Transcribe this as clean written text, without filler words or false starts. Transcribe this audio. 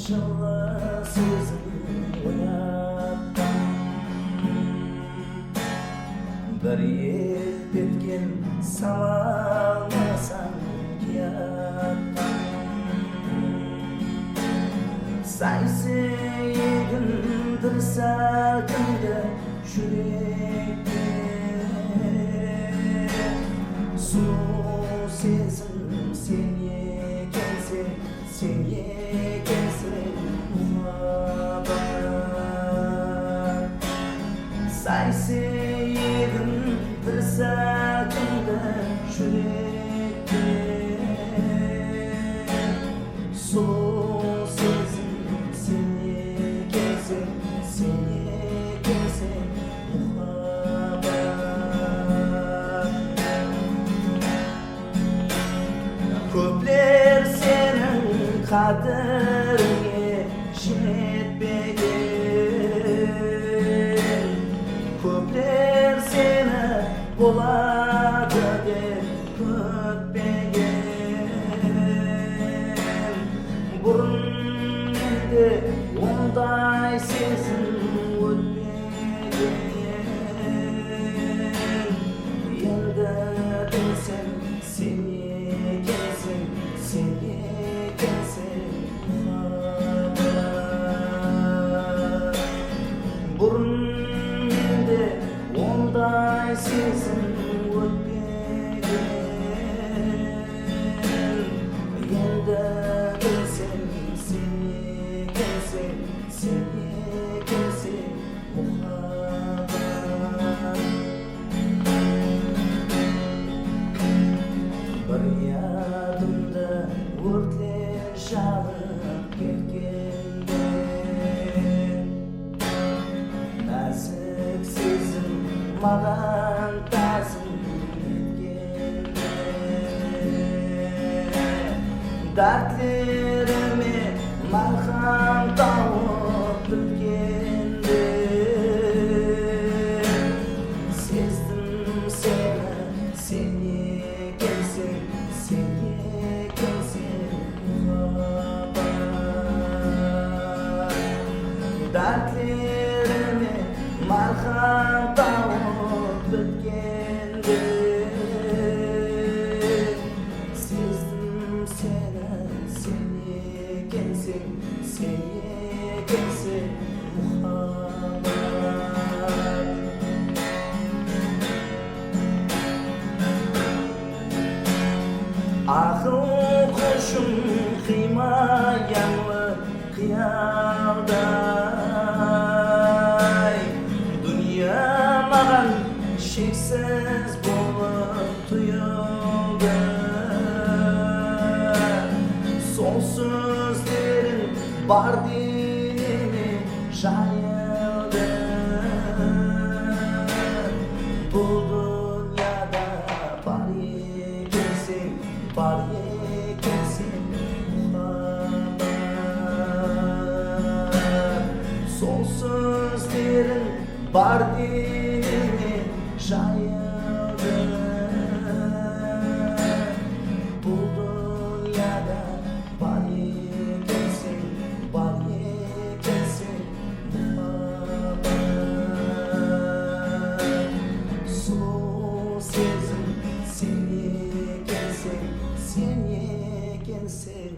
жылы сезім ояттым. Bir етпеткен саламасаң кияттым. Сайсегін бір сәкінді жүректе, сұлу сезім сен екенсің, сен екенсің мұхаббат. Сайсегін bir sәкінді жүректе, сұлу сезім сен екенсің, сен екенсің мұхаббат. Көплер сенің қадіріңе жетпеген, көплер сені болады деп күтпеген. Бұрын менде ондай сезім өтпеген. Енді білсем сен екенсің, сен екенсің мұхаббат. Бұрын менде ондай сезім өтпеген. Енді білсем сен екенсің, сен екенсің мұхаббат. Bir ядымды өртлер жалып кеткенде, нәзік сезім маған тәзім еткенде, дәртлеріме малхам тауып біткенде, сездім сені, сен екенсің, сен екенсің мұхаббат. Дәртлеріме малхам тауып біткенде, сездім сені, сен екенсің, сен екенсің мұхаббат. Ақыл құшым қимаянлы қиялдай, дүние маған шексіз болып тұйылды. Сол сөздерің бар денеме жайылды. Бұл дүнияда бар екенсің, бар екенсің мұхаббат. Сол сөздерің бар денеме жайылды. Бұл дүнияда бар екенсің, бар екенсің мұхаббат. Сұлу сезім сен екенсің, сен екенсің